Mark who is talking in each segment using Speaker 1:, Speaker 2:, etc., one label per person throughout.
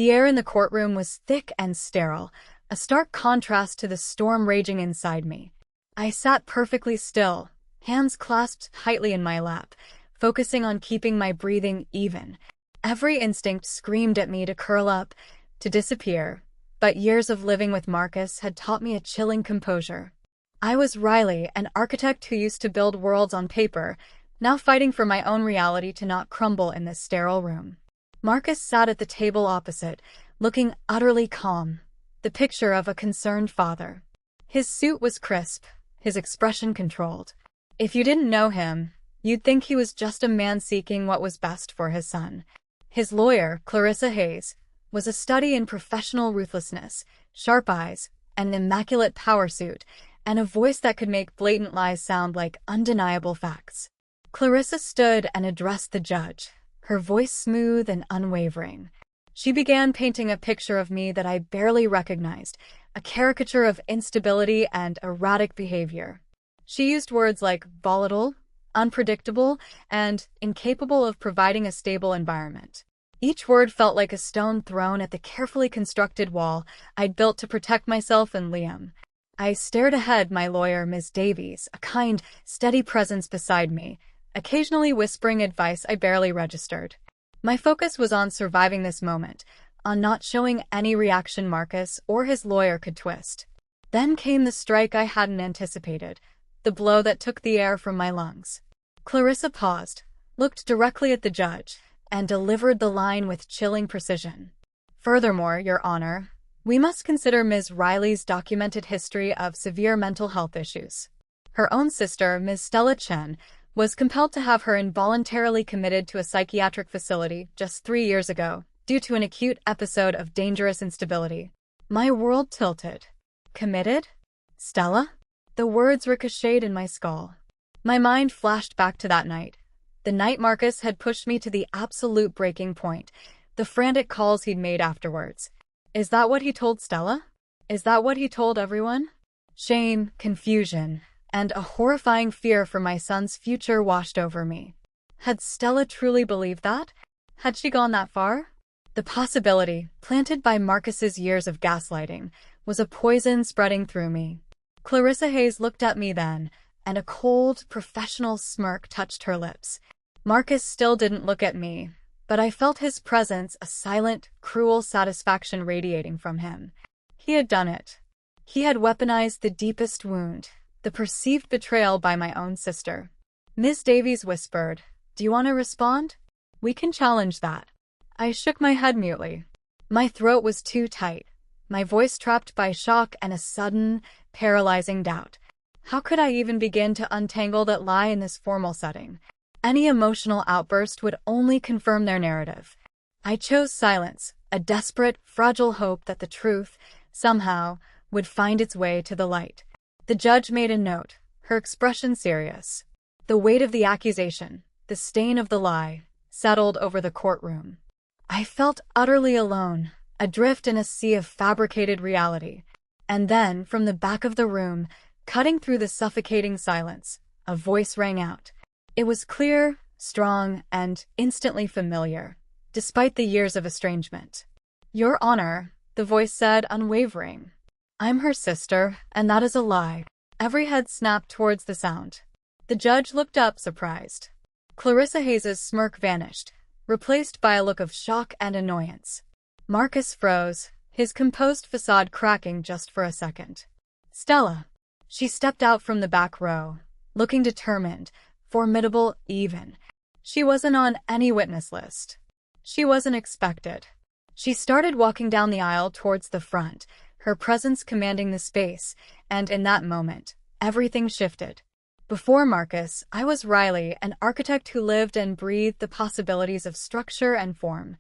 Speaker 1: The air in the courtroom was thick and sterile, a stark contrast to the storm raging inside me. I sat perfectly still, hands clasped tightly in my lap, focusing on keeping my breathing even. Every instinct screamed at me to curl up, to disappear, but years of living with Marcus had taught me a chilling composure. I was Riley, an architect who used to build worlds on paper, now fighting for my own reality to not crumble in this sterile room. Marcus sat at the table opposite, looking utterly calm, the picture of a concerned father. His suit was crisp, his expression controlled. If you didn't know him, you'd think he was just a man seeking what was best for his son. His lawyer, Clarissa Hayes, was a study in professional ruthlessness, sharp eyes, an immaculate power suit, and a voice that could make blatant lies sound like undeniable facts. Clarissa stood and addressed the judge, her voice smooth and unwavering. She began painting a picture of me that I barely recognized, a caricature of instability and erratic behavior. She used words like volatile, unpredictable, and incapable of providing a stable environment. Each word felt like a stone thrown at the carefully constructed wall I'd built to protect myself and Liam. I stared ahead, my lawyer, Ms. Davies, a kind, steady presence beside me, occasionally whispering advice I barely registered. My focus was on surviving this moment, on not showing any reaction Marcus or his lawyer could twist. Then came the strike I hadn't anticipated, the blow that took the air from my lungs. Clarissa paused, looked directly at the judge, and delivered the line with chilling precision. Furthermore, Your Honor, we must consider Ms. Riley's documented history of severe mental health issues. Her own sister, Ms. Stella Chen, was compelled to have her involuntarily committed to a psychiatric facility just 3 years ago due to an acute episode of dangerous instability. My world tilted. Committed? Stella? The words ricocheted in my skull. My mind flashed back to that night. The night Marcus had pushed me to the absolute breaking point, the frantic calls he'd made afterwards. Is that what he told Stella? Is that what he told everyone? Shame, confusion, and a horrifying fear for my son's future washed over me. Had Stella truly believed that? Had she gone that far? The possibility, planted by Marcus's years of gaslighting, was a poison spreading through me. Clarissa Hayes looked at me then, and a cold, professional smirk touched her lips. Marcus still didn't look at me, but I felt his presence, a silent, cruel satisfaction radiating from him. He had done it. He had weaponized the deepest wound, the perceived betrayal by my own sister. Ms. Davies whispered, "Do you want to respond? We can challenge that." I shook my head mutely. My throat was too tight, my voice trapped by shock and a sudden, paralyzing doubt. How could I even begin to untangle that lie in this formal setting? Any emotional outburst would only confirm their narrative. I chose silence, a desperate, fragile hope that the truth, somehow, would find its way to the light. The judge made a note, her expression serious. The weight of the accusation, the stain of the lie, settled over the courtroom. I felt utterly alone, adrift in a sea of fabricated reality. And then, from the back of the room, cutting through the suffocating silence, a voice rang out. It was clear, strong, and instantly familiar, despite the years of estrangement. "Your Honor," the voice said, unwavering. "I'm her sister, and that is a lie." Every head snapped towards the sound. The judge looked up, surprised. Clarissa Hayes's smirk vanished, replaced by a look of shock and annoyance. Marcus froze, his composed facade cracking just for a second. "Stella." She stepped out from the back row, looking determined, formidable even. She wasn't on any witness list. She wasn't expected. She started walking down the aisle towards the front, her presence commanding the space, and in that moment, everything shifted. Before Marcus, I was Riley, an architect who lived and breathed the possibilities of structure and form.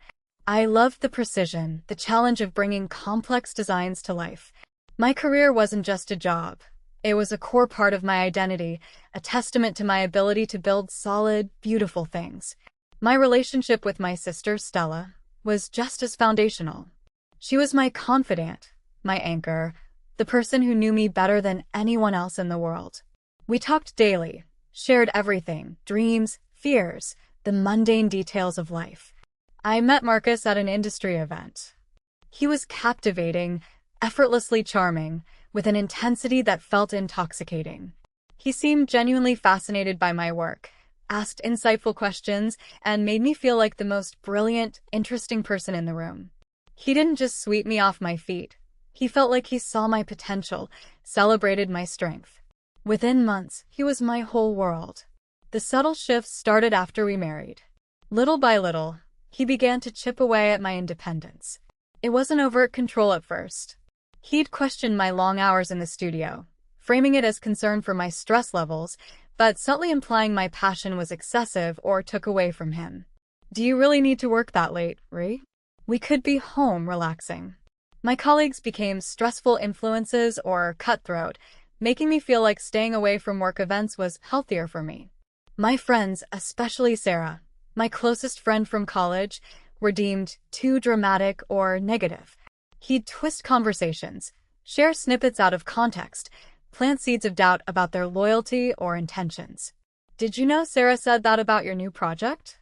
Speaker 1: I loved the precision, the challenge of bringing complex designs to life. My career wasn't just a job. It was a core part of my identity, a testament to my ability to build solid, beautiful things. My relationship with my sister, Stella, was just as foundational. She was my confidant, my anchor, the person who knew me better than anyone else in the world. We talked daily, shared everything, dreams, fears, the mundane details of life. I met Marcus at an industry event. He was captivating, effortlessly charming, with an intensity that felt intoxicating. He seemed genuinely fascinated by my work, asked insightful questions, and made me feel like the most brilliant, interesting person in the room. He didn't just sweep me off my feet. He felt like he saw my potential, celebrated my strength. Within months, he was my whole world. The subtle shifts started after we married. Little by little, he began to chip away at my independence. It wasn't overt control at first. He'd question my long hours in the studio, framing it as concern for my stress levels, but subtly implying my passion was excessive or took away from him. "Do you really need to work that late, Ree? We could be home relaxing." My colleagues became stressful influences or cutthroat, making me feel like staying away from work events was healthier for me. My friends, especially Sarah, my closest friend from college, were deemed too dramatic or negative. He'd twist conversations, share snippets out of context, plant seeds of doubt about their loyalty or intentions. "Did you know Sarah said that about your new project?"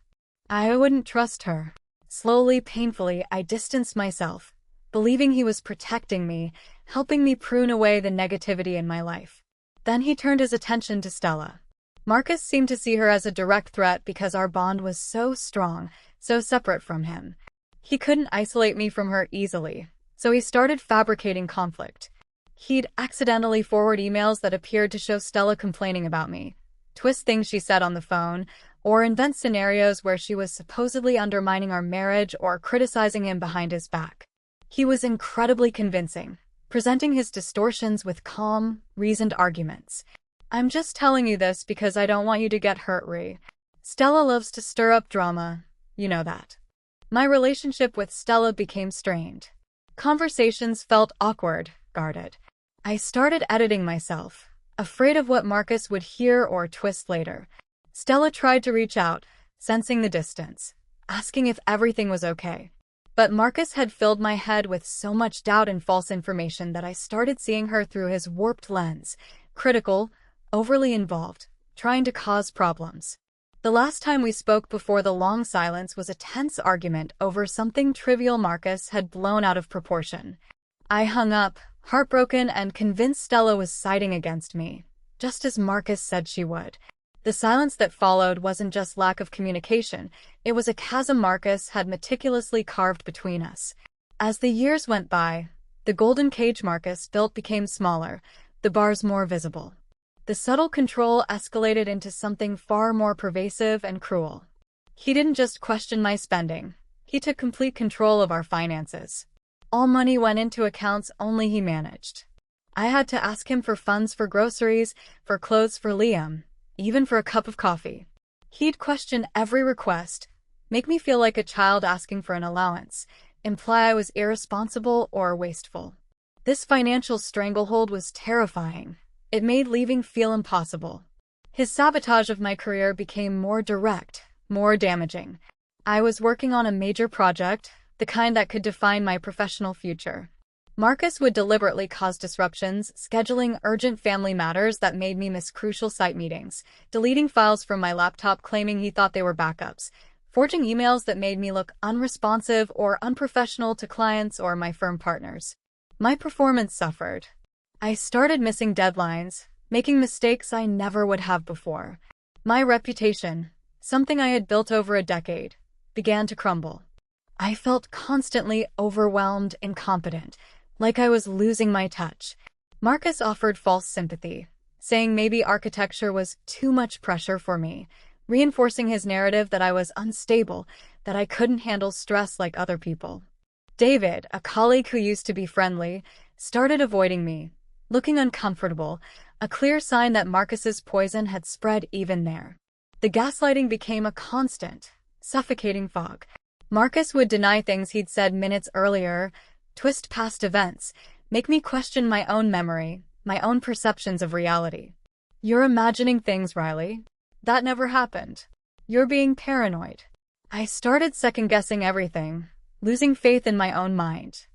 Speaker 1: I wouldn't trust her. Slowly, painfully, I distanced myself, believing he was protecting me, helping me prune away the negativity in my life. Then he turned his attention to Stella. Marcus seemed to see her as a direct threat because our bond was so strong, so separate from him. He couldn't isolate me from her easily, so he started fabricating conflict. He'd accidentally forward emails that appeared to show Stella complaining about me, twist things she said on the phone, or invent scenarios where she was supposedly undermining our marriage or criticizing him behind his back. He was incredibly convincing, presenting his distortions with calm, reasoned arguments. "I'm just telling you this because I don't want you to get hurt, Ree. Stella loves to stir up drama. You know that." My relationship with Stella became strained. Conversations felt awkward, guarded. I started editing myself, afraid of what Marcus would hear or twist later. Stella tried to reach out, sensing the distance, asking if everything was okay. But Marcus had filled my head with so much doubt and false information that I started seeing her through his warped lens, critical, overly involved, trying to cause problems. The last time we spoke before the long silence was a tense argument over something trivial Marcus had blown out of proportion. I hung up, heartbroken and convinced Stella was siding against me, just as Marcus said she would. The silence that followed wasn't just lack of communication, it was a chasm Marcus had meticulously carved between us. As the years went by, the golden cage Marcus built became smaller, the bars more visible. The subtle control escalated into something far more pervasive and cruel. He didn't just question my spending, he took complete control of our finances. All money went into accounts only he managed. I had to ask him for funds for groceries, for clothes for Liam, even for a cup of coffee. He'd question every request, make me feel like a child asking for an allowance, imply I was irresponsible or wasteful. This financial stranglehold was terrifying. It made leaving feel impossible. His sabotage of my career became more direct, more damaging. I was working on a major project, the kind that could define my professional future. Marcus would deliberately cause disruptions, scheduling urgent family matters that made me miss crucial site meetings, deleting files from my laptop claiming he thought they were backups, forging emails that made me look unresponsive or unprofessional to clients or my firm partners. My performance suffered. I started missing deadlines, making mistakes I never would have before. My reputation, something I had built over a decade, began to crumble. I felt constantly overwhelmed, incompetent, like I was losing my touch. Marcus offered false sympathy, saying maybe architecture was too much pressure for me, reinforcing his narrative that I was unstable, that I couldn't handle stress like other people. David, a colleague who used to be friendly, started avoiding me, looking uncomfortable, a clear sign that Marcus's poison had spread even there. The gaslighting became a constant, suffocating fog. Marcus would deny things he'd said minutes earlier, twist past events, make me question my own memory, my own perceptions of reality. "You're imagining things, Riley. That never happened. You're being paranoid." I started second-guessing everything, losing faith in my own mind.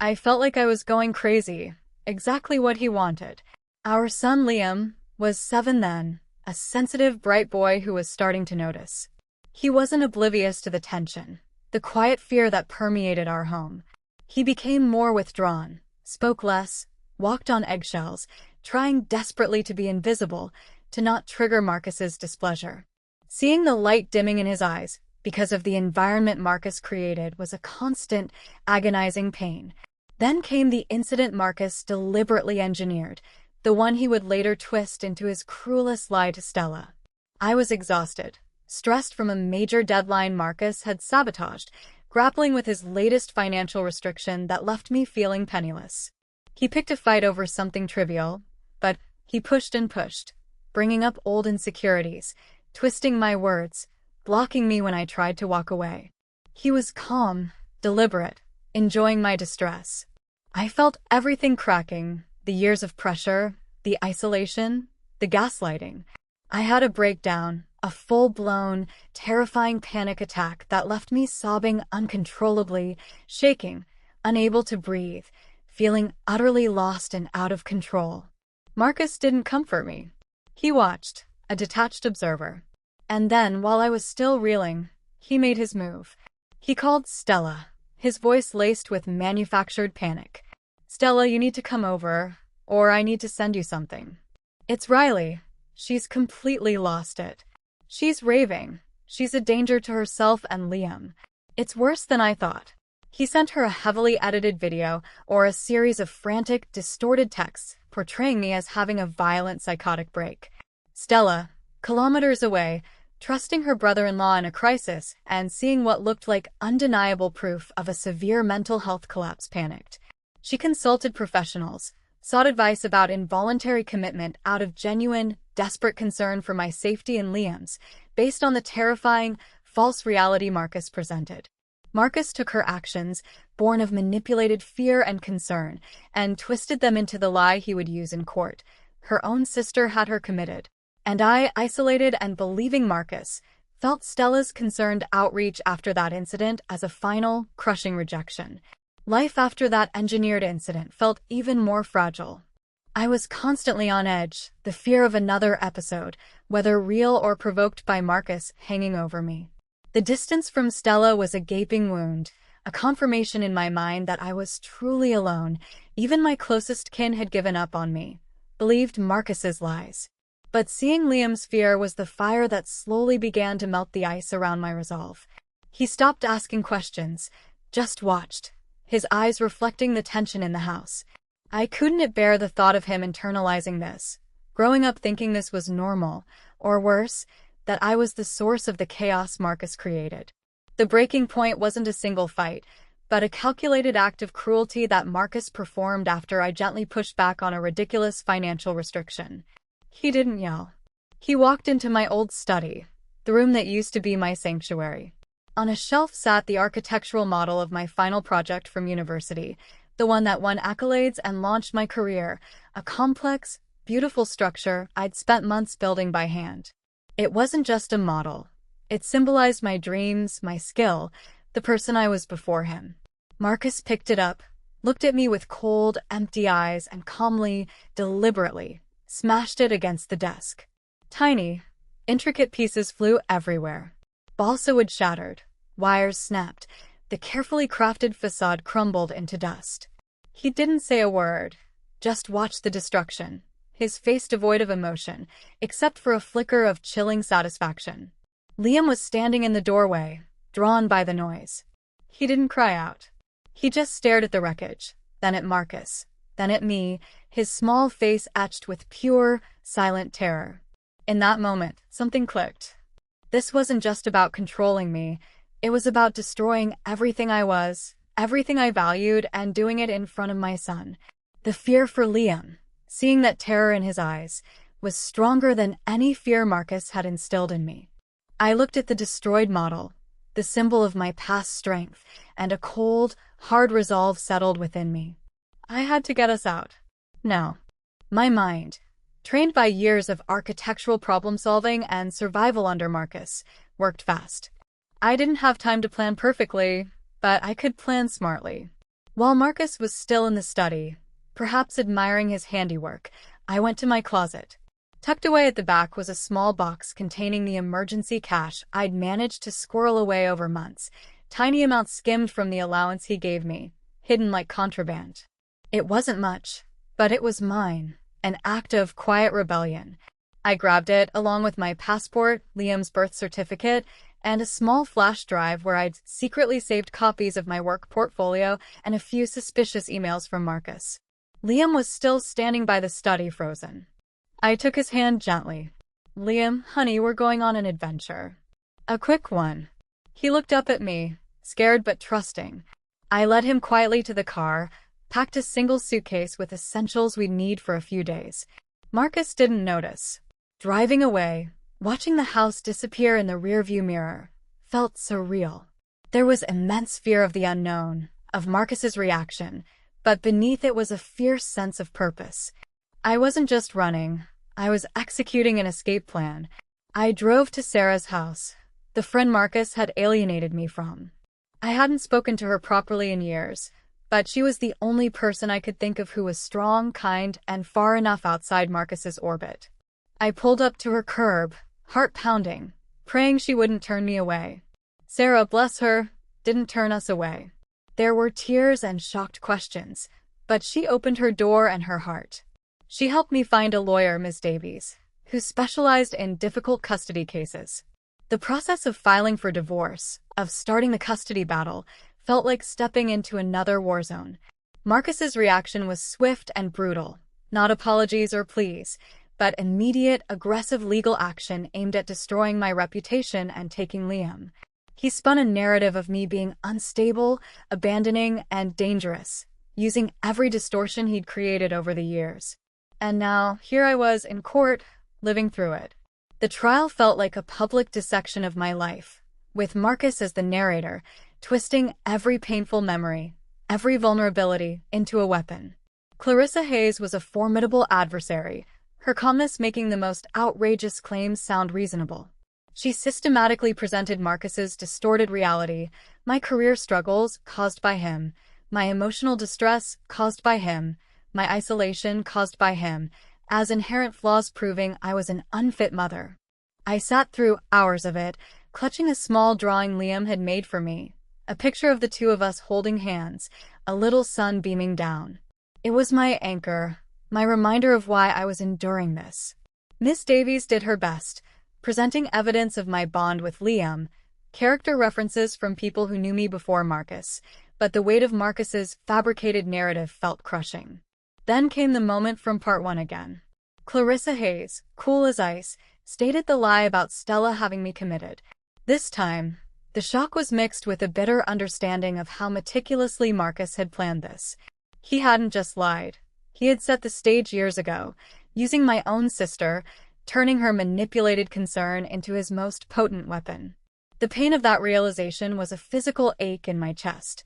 Speaker 1: I felt like I was going crazy, exactly what he wanted. Our son Liam was 7 then, a sensitive, bright boy who was starting to notice. He wasn't oblivious to the tension, the quiet fear that permeated our home. He became more withdrawn, spoke less, walked on eggshells, trying desperately to be invisible, to not trigger Marcus's displeasure. Seeing the light dimming in his eyes, because of the environment Marcus created, was a constant, agonizing pain. Then came the incident Marcus deliberately engineered, the one he would later twist into his cruelest lie to Stella. I was exhausted, stressed from a major deadline Marcus had sabotaged, grappling with his latest financial restriction that left me feeling penniless. He picked a fight over something trivial, but he pushed and pushed, bringing up old insecurities, twisting my words, blocking me when I tried to walk away. He was calm, deliberate, enjoying my distress. I felt everything cracking, the years of pressure, the isolation, the gaslighting. I had a breakdown, a full-blown, terrifying panic attack that left me sobbing uncontrollably, shaking, unable to breathe, feeling utterly lost and out of control. Marcus didn't comfort me. He watched, a detached observer. And then, while I was still reeling, he made his move. He called Stella, his voice laced with manufactured panic. "Stella, you need to come over, or I need to send you something. It's Riley. She's completely lost it. She's raving. She's a danger to herself and Liam. It's worse than I thought." He sent her a heavily edited video or a series of frantic, distorted texts portraying me as having a violent psychotic break. Stella, kilometers away, trusting her brother-in-law in a crisis and seeing what looked like undeniable proof of a severe mental health collapse, panicked. She consulted professionals, sought advice about involuntary commitment out of genuine, desperate concern for my safety and Liam's, based on the terrifying, false reality Marcus presented. Marcus took her actions, born of manipulated fear and concern, and twisted them into the lie he would use in court. Her own sister had her committed. And I, isolated and believing Marcus, felt Stella's concerned outreach after that incident as a final, crushing rejection. Life after that engineered incident felt even more fragile. I was constantly on edge, the fear of another episode, whether real or provoked by Marcus, hanging over me. The distance from Stella was a gaping wound, a confirmation in my mind that I was truly alone. Even my closest kin had given up on me, believed Marcus's lies. But seeing Liam's fear was the fire that slowly began to melt the ice around my resolve. He stopped asking questions, just watched, his eyes reflecting the tension in the house. I couldn't bear the thought of him internalizing this, growing up thinking this was normal, or worse, that I was the source of the chaos Marcus created. The breaking point wasn't a single fight, but a calculated act of cruelty that Marcus performed after I gently pushed back on a ridiculous financial restriction. He didn't yell. He walked into my old study, the room that used to be my sanctuary. On a shelf sat the architectural model of my final project from university, the one that won accolades and launched my career, a complex, beautiful structure I'd spent months building by hand. It wasn't just a model. It symbolized my dreams, my skill, the person I was before him. Marcus picked it up, looked at me with cold, empty eyes, and calmly, deliberately, smashed it against the desk. Tiny, intricate pieces flew everywhere. Balsa wood shattered, wires snapped, the carefully crafted facade crumbled into dust. He didn't say a word, just watched the destruction, his face devoid of emotion, except for a flicker of chilling satisfaction. Liam was standing in the doorway, drawn by the noise. He didn't cry out. He just stared at the wreckage, then at Marcus, then at me, his small face etched with pure, silent terror. In that moment, something clicked. This wasn't just about controlling me. It was about destroying everything I was, everything I valued, and doing it in front of my son. The fear for Liam, seeing that terror in his eyes, was stronger than any fear Marcus had instilled in me. I looked at the destroyed model, the symbol of my past strength, and a cold, hard resolve settled within me. I had to get us out. Now, my mind, trained by years of architectural problem-solving and survival under Marcus, worked fast. I didn't have time to plan perfectly, but I could plan smartly. While Marcus was still in the study, perhaps admiring his handiwork, I went to my closet. Tucked away at the back was a small box containing the emergency cash I'd managed to squirrel away over months, tiny amounts skimmed from the allowance he gave me, hidden like contraband. It wasn't much, but it was mine, an act of quiet rebellion. I grabbed it along with my passport, Liam's birth certificate, and a small flash drive where I'd secretly saved copies of my work portfolio and a few suspicious emails from Marcus. Liam was still standing by the study, frozen. I took his hand gently. "Liam, honey, we're going on an adventure. A quick one." He looked up at me, scared but trusting. I led him quietly to the car, packed a single suitcase with essentials we'd need for a few days. Marcus didn't notice. Driving away, watching the house disappear in the rearview mirror, felt surreal. There was immense fear of the unknown, of Marcus's reaction, but beneath it was a fierce sense of purpose. I wasn't just running, I was executing an escape plan. I drove to Sarah's house, the friend Marcus had alienated me from. I hadn't spoken to her properly in years, but she was the only person I could think of who was strong, kind, and far enough outside Marcus's orbit. I pulled up to her curb, heart pounding, praying she wouldn't turn me away. Sarah, bless her, didn't turn us away. There were tears and shocked questions, but she opened her door and her heart. She helped me find a lawyer, Ms. Davies, who specialized in difficult custody cases. The process of filing for divorce, of starting the custody battle, felt like stepping into another war zone. Marcus's reaction was swift and brutal, not apologies or pleas, but immediate, aggressive legal action aimed at destroying my reputation and taking Liam. He spun a narrative of me being unstable, abandoning, and dangerous, using every distortion he'd created over the years. And now, here I was in court, living through it. The trial felt like a public dissection of my life, with Marcus as the narrator, twisting every painful memory, every vulnerability, into a weapon. Clarissa Hayes was a formidable adversary, her calmness making the most outrageous claims sound reasonable. She systematically presented Marcus's distorted reality, my career struggles caused by him, my emotional distress caused by him, my isolation caused by him, as inherent flaws proving I was an unfit mother. I sat through hours of it, clutching a small drawing Liam had made for me, a picture of the two of us holding hands, a little sun beaming down. It was my anchor, my reminder of why I was enduring this. Miss Davies did her best, presenting evidence of my bond with Liam, character references from people who knew me before Marcus, but the weight of Marcus's fabricated narrative felt crushing. Then came the moment from part 1 again. Clarissa Hayes, cool as ice, stated the lie about Stella having me committed. This time, the shock was mixed with a bitter understanding of how meticulously Marcus had planned this. He hadn't just lied. He had set the stage years ago, using my own sister, turning her manipulated concern into his most potent weapon. The pain of that realization was a physical ache in my chest.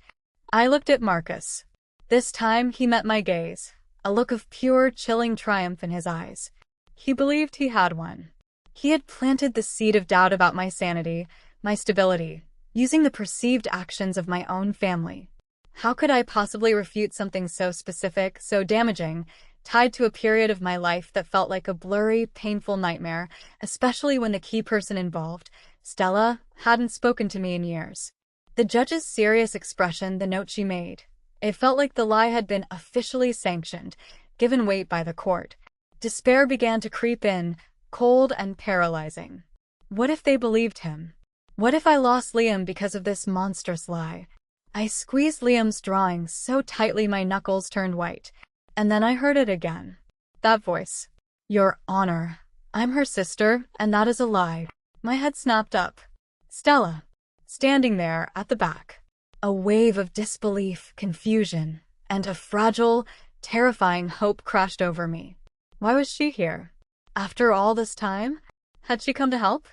Speaker 1: I looked at Marcus. This time he met my gaze, a look of pure, chilling triumph in his eyes. He believed he had one. He had planted the seed of doubt about my sanity, my stability, using the perceived actions of my own family. How could I possibly refute something so specific, so damaging, tied to a period of my life that felt like a blurry, painful nightmare, especially when the key person involved, Stella, hadn't spoken to me in years? The judge's serious expression, the note she made. It felt like the lie had been officially sanctioned, given weight by the court. Despair began to creep in, cold and paralyzing. What if they believed him? What if I lost Liam because of this monstrous lie? I squeezed Liam's drawing so tightly my knuckles turned white. And then I heard it again. That voice. Your Honor, I'm her sister, and that is a lie. My head snapped up. Stella. Standing there, at the back. A wave of disbelief, confusion, and a fragile, terrifying hope crashed over me. Why was she here? After all this time? Had she come to help?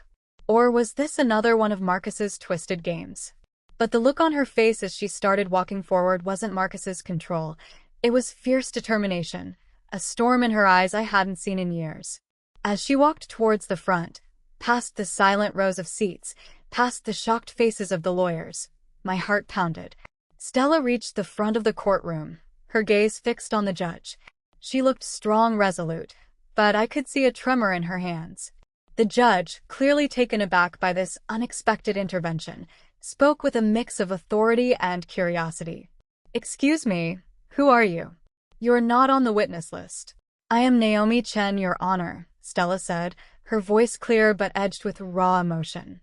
Speaker 1: Or was this another one of Marcus's twisted games? But the look on her face as she started walking forward wasn't Marcus's control. It was fierce determination, a storm in her eyes I hadn't seen in years. As she walked towards the front, past the silent rows of seats, past the shocked faces of the lawyers, my heart pounded. Stella reached the front of the courtroom, her gaze fixed on the judge. She looked strong, resolute, but I could see a tremor in her hands. The judge, clearly taken aback by this unexpected intervention, spoke with a mix of authority and curiosity. Excuse me, who are you? You're not on the witness list. I am Naomi Chen, Your Honor, Stella said, her voice clear but edged with raw emotion.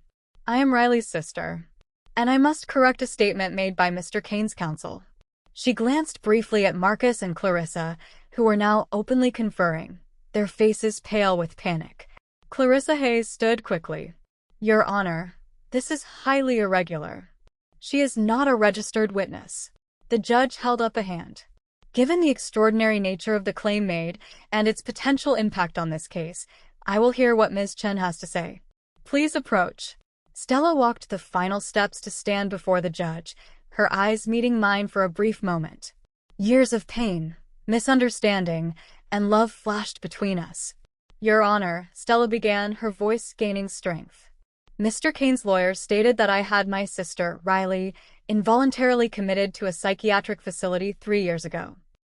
Speaker 1: I am Riley's sister, and I must correct a statement made by Mr. Kane's counsel. She glanced briefly at Marcus and Clarissa, who were now openly conferring, their faces pale with panic. Clarissa Hayes stood quickly. Your Honor, this is highly irregular. She is not a registered witness. The judge held up a hand. Given the extraordinary nature of the claim made and its potential impact on this case, I will hear what Ms. Chen has to say. Please approach. Stella walked the final steps to stand before the judge, her eyes meeting mine for a brief moment. Years of pain, misunderstanding, and love flashed between us. Your Honor, Stella began, her voice gaining strength. Mr. Kane's lawyer stated that I had my sister, Riley, involuntarily committed to a psychiatric facility 3 years ago.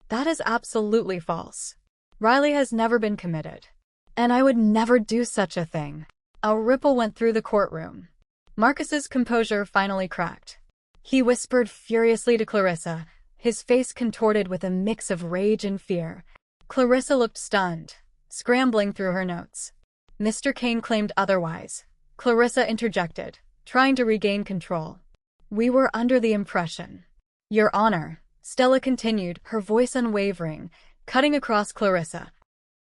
Speaker 1: That is absolutely false. Riley has never been committed. And I would never do such a thing. A ripple went through the courtroom. Marcus's composure finally cracked. He whispered furiously to Clarissa, his face contorted with a mix of rage and fear. Clarissa looked stunned, scrambling through her notes. Mr. Kane claimed otherwise. Clarissa interjected, trying to regain control. We were under the impression. Your Honor, Stella continued, her voice unwavering, cutting across Clarissa.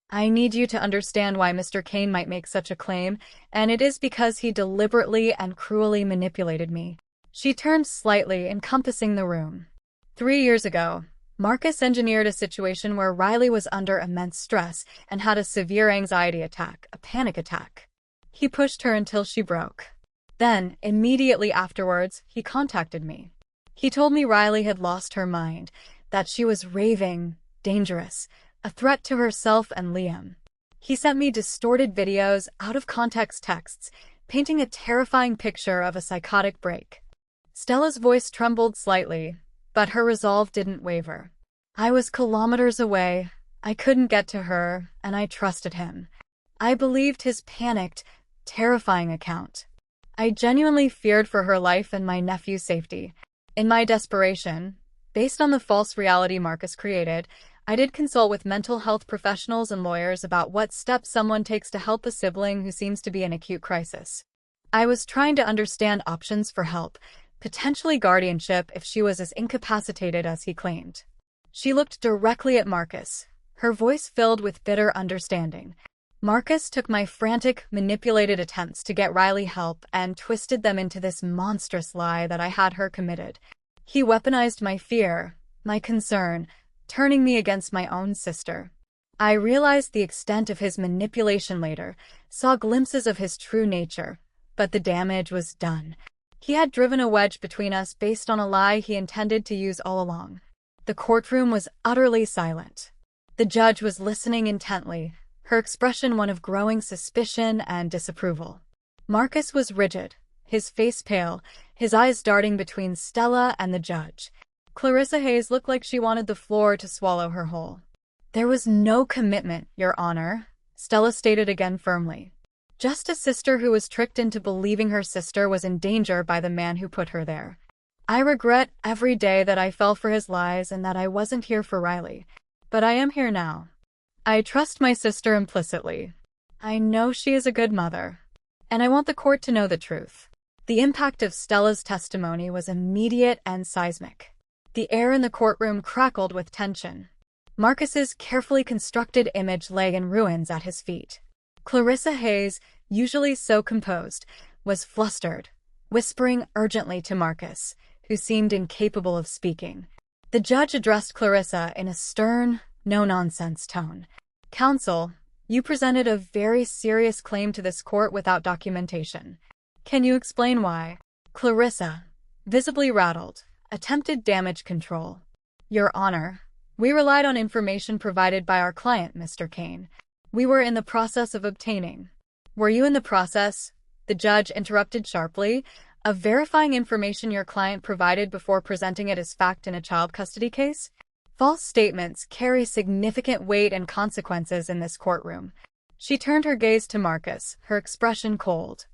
Speaker 1: I need you to understand why Mr. Kane might make such a claim, and it is because he deliberately and cruelly manipulated me. She turned slightly, encompassing the room. 3 years ago, Marcus engineered a situation where Riley was under immense stress and had a severe anxiety attack, a panic attack. He pushed her until she broke. Then, immediately afterwards, he contacted me. He told me Riley had lost her mind, that she was raving, dangerous, a threat to herself and Liam. He sent me distorted videos, out-of-context texts, painting a terrifying picture of a psychotic break. Stella's voice trembled slightly, but her resolve didn't waver. I was kilometers away, I couldn't get to her, and I trusted him. I believed his panicked, terrifying account. I genuinely feared for her life and my nephew's safety. In my desperation, based on the false reality Marcus created, I did consult with mental health professionals and lawyers about what steps someone takes to help a sibling who seems to be in acute crisis. I was trying to understand options for help, potentially guardianship if she was as incapacitated as he claimed. She looked directly at Marcus, her voice filled with bitter understanding. Marcus took my frantic, manipulated attempts to get Riley help and twisted them into this monstrous lie that I had her committed. He weaponized my fear, my concern, turning me against my own sister. I realized the extent of his manipulation later, saw glimpses of his true nature, but the damage was done. He had driven a wedge between us based on a lie he intended to use all along. The courtroom was utterly silent. The judge was listening intently, her expression one of growing suspicion and disapproval. Marcus was rigid, his face pale, his eyes darting between Stella and the judge. Clarissa Hayes looked like she wanted the floor to swallow her whole. There was no commitment, Your Honor, Stella stated again firmly. Just a sister who was tricked into believing her sister was in danger by the man who put her there. I regret every day that I fell for his lies and that I wasn't here for Riley. But I am here now. I trust my sister implicitly. I know she is a good mother. And I want the court to know the truth. The impact of Stella's testimony was immediate and seismic. The air in the courtroom crackled with tension. Marcus's carefully constructed image lay in ruins at his feet. Clarissa Hayes, usually so composed, was flustered, whispering urgently to Marcus, who seemed incapable of speaking. The judge addressed Clarissa in a stern, no-nonsense tone. Counsel, you presented a very serious claim to this court without documentation. Can you explain why? Clarissa, visibly rattled, attempted damage control. Your Honor, we relied on information provided by our client, Mr. Kane. We were in the process of obtaining. Were you in the process, the judge interrupted sharply, of verifying information your client provided before presenting it as fact in a child custody case? False statements carry significant weight and consequences in this courtroom. She turned her gaze to Marcus, her expression cold.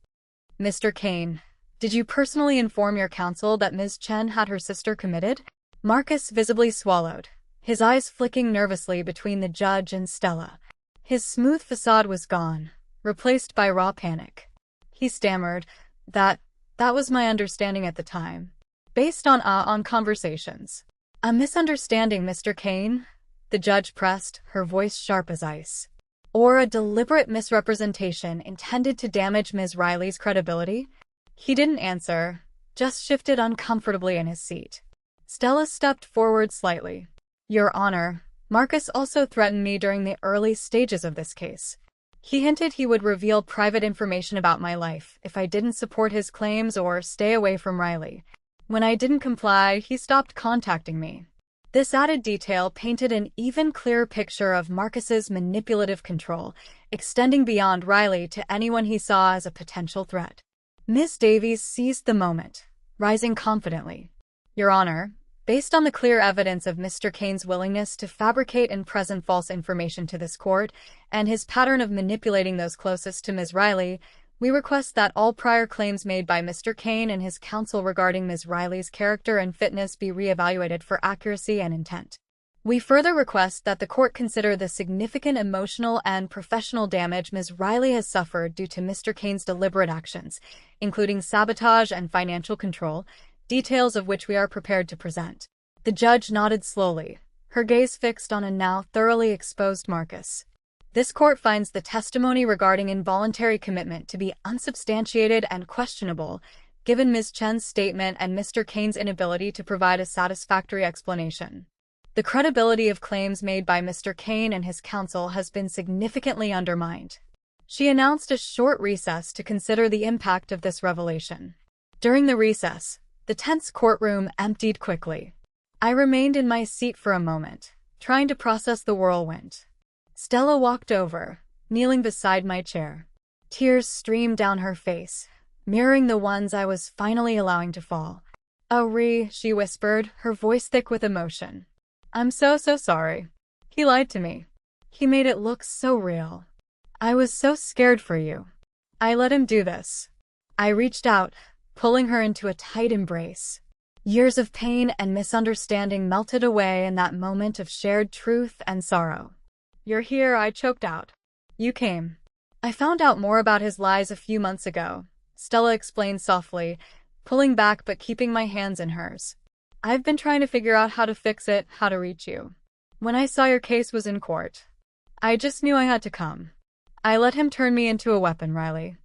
Speaker 1: Mr. Kane, did you personally inform your counsel that Ms. Chen had her sister committed? Marcus visibly swallowed, his eyes flicking nervously between the judge and Stella. His smooth facade was gone, replaced by raw panic. He stammered, that was my understanding at the time. Based on conversations. A misunderstanding, Mr. Kane? The judge pressed, her voice sharp as ice. Or a deliberate misrepresentation intended to damage Ms. Riley's credibility? He didn't answer, just shifted uncomfortably in his seat. Stella stepped forward slightly. Your Honor, Marcus also threatened me during the early stages of this case. He hinted he would reveal private information about my life if I didn't support his claims or stay away from Riley. When I didn't comply, he stopped contacting me. This added detail painted an even clearer picture of Marcus's manipulative control, extending beyond Riley to anyone he saw as a potential threat. Ms. Davies seized the moment, rising confidently. Your Honor, based on the clear evidence of Mr. Kane's willingness to fabricate and present false information to this court, and his pattern of manipulating those closest to Ms. Riley, we request that all prior claims made by Mr. Kane and his counsel regarding Ms. Riley's character and fitness be reevaluated for accuracy and intent. We further request that the court consider the significant emotional and professional damage Ms. Riley has suffered due to Mr. Kane's deliberate actions, including sabotage and financial control, details of which we are prepared to present. The judge nodded slowly, her gaze fixed on a now thoroughly exposed Marcus. This court finds the testimony regarding involuntary commitment to be unsubstantiated and questionable, given Ms. Chen's statement and Mr. Kane's inability to provide a satisfactory explanation. The credibility of claims made by Mr. Kane and his counsel has been significantly undermined. She announced a short recess to consider the impact of this revelation. During the recess, the tense courtroom emptied quickly. I remained in my seat for a moment, trying to process the whirlwind. Stella walked over, kneeling beside my chair. Tears streamed down her face, mirroring the ones I was finally allowing to fall. Oh, Ree, she whispered, her voice thick with emotion. I'm so sorry. He lied to me. He made it look so real. I was so scared for you. I let him do this. I reached out, pulling her into a tight embrace. Years of pain and misunderstanding melted away in that moment of shared truth and sorrow. You're here, I choked out. You came. I found out more about his lies a few months ago, Stella explained softly, pulling back but keeping my hands in hers. I've been trying to figure out how to fix it, how to reach you. When I saw your case was in court, I just knew I had to come. I let him turn me into a weapon, Riley.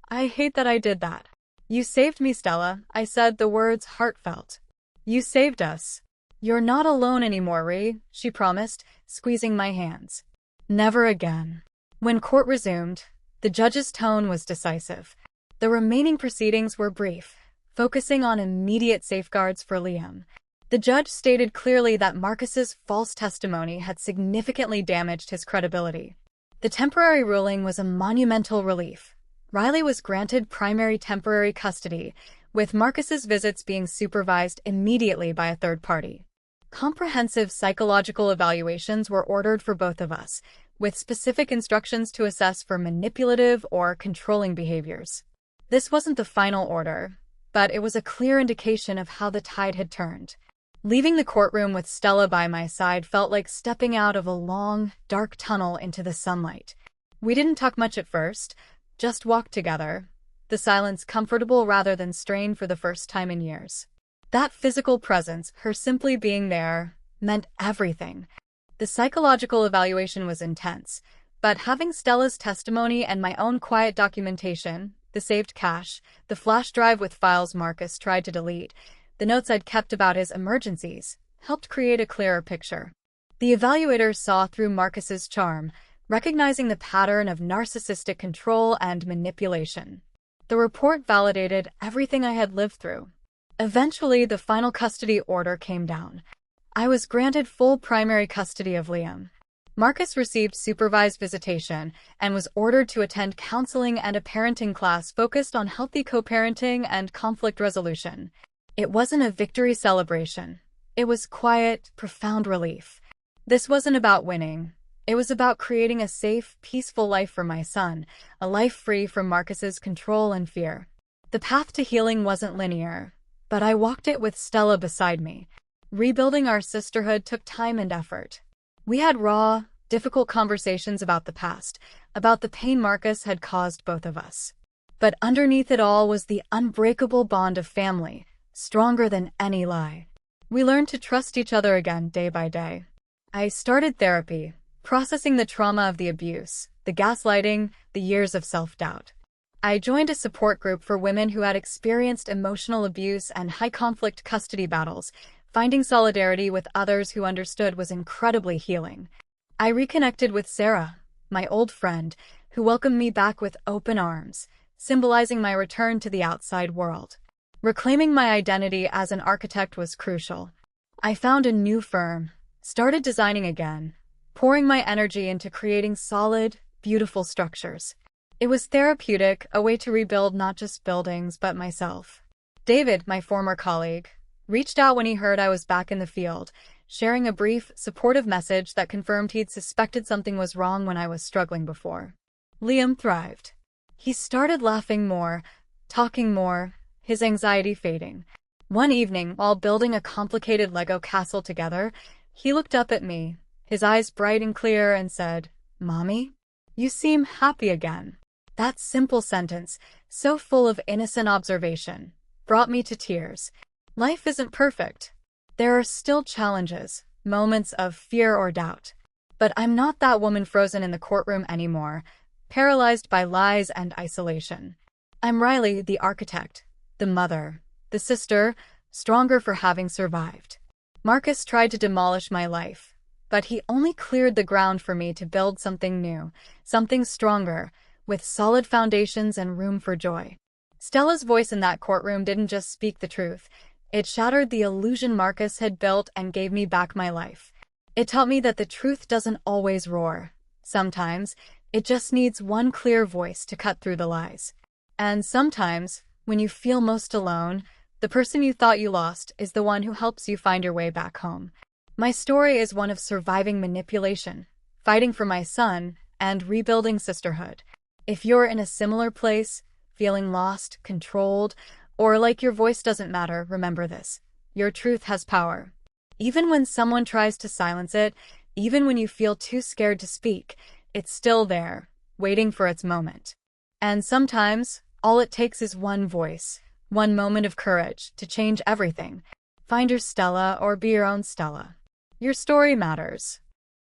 Speaker 1: I hate that I did that. You saved me, Stella, I said, the words heartfelt. You saved us. You're not alone anymore, Ree, she promised, squeezing my hands. Never again. When court resumed, the judge's tone was decisive. The remaining proceedings were brief, focusing on immediate safeguards for Liam. The judge stated clearly that Marcus's false testimony had significantly damaged his credibility. The temporary ruling was a monumental relief. Riley was granted primary temporary custody, with Marcus's visits being supervised immediately by a third party. Comprehensive psychological evaluations were ordered for both of us, with specific instructions to assess for manipulative or controlling behaviors. This wasn't the final order, but it was a clear indication of how the tide had turned. Leaving the courtroom with Stella by my side felt like stepping out of a long, dark tunnel into the sunlight. We didn't talk much at first, just walked together, the silence comfortable rather than strained for the first time in years. That physical presence, her simply being there, meant everything. The psychological evaluation was intense, but having Stella's testimony and my own quiet documentation, the saved cash, the flash drive with files Marcus tried to delete, the notes I'd kept about his emergencies, helped create a clearer picture. The evaluators saw through Marcus's charm, recognizing the pattern of narcissistic control and manipulation. The report validated everything I had lived through. Eventually, the final custody order came down. I was granted full primary custody of Liam. Marcus received supervised visitation and was ordered to attend counseling and a parenting class focused on healthy co-parenting and conflict resolution. It wasn't a victory celebration. It was quiet, profound relief. This wasn't about winning. It was about creating a safe, peaceful life for my son, a life free from Marcus's control and fear. The path to healing wasn't linear, but I walked it with Stella beside me. Rebuilding our sisterhood took time and effort. We had raw, difficult conversations about the past, about the pain Marcus had caused both of us. But underneath it all was the unbreakable bond of family, stronger than any lie. We learned to trust each other again day by day. I started therapy, processing the trauma of the abuse, the gaslighting, the years of self-doubt. I joined a support group for women who had experienced emotional abuse and high-conflict custody battles. Finding solidarity with others who understood was incredibly healing. I reconnected with Sarah, my old friend, who welcomed me back with open arms, symbolizing my return to the outside world. Reclaiming my identity as an architect was crucial. I found a new firm, started designing again, pouring my energy into creating solid, beautiful structures. It was therapeutic, a way to rebuild not just buildings but myself. David, my former colleague, reached out when he heard I was back in the field, sharing a brief, supportive message that confirmed he'd suspected something was wrong when I was struggling before. Liam thrived. He started laughing more, talking more, his anxiety fading. One evening, while building a complicated Lego castle together, he looked up at me, his eyes bright and clear, and said, "Mommy, you seem happy again." That simple sentence, so full of innocent observation, brought me to tears. Life isn't perfect. There are still challenges, moments of fear or doubt. But I'm not that woman frozen in the courtroom anymore, paralyzed by lies and isolation. I'm Riley, the architect, the mother, the sister, stronger for having survived. Marcus tried to demolish my life, but he only cleared the ground for me to build something new, something stronger, with solid foundations and room for joy. Stella's voice in that courtroom didn't just speak the truth. It shattered the illusion Marcus had built and gave me back my life. It taught me that the truth doesn't always roar. Sometimes, it just needs one clear voice to cut through the lies. And sometimes, when you feel most alone, the person you thought you lost is the one who helps you find your way back home. My story is one of surviving manipulation, fighting for my son, and rebuilding sisterhood. If you're in a similar place, feeling lost, controlled, or like your voice doesn't matter, remember this. Your truth has power. Even when someone tries to silence it, even when you feel too scared to speak, it's still there, waiting for its moment. And sometimes, all it takes is one voice, one moment of courage to change everything. Find your Stella or be your own Stella. Your story matters.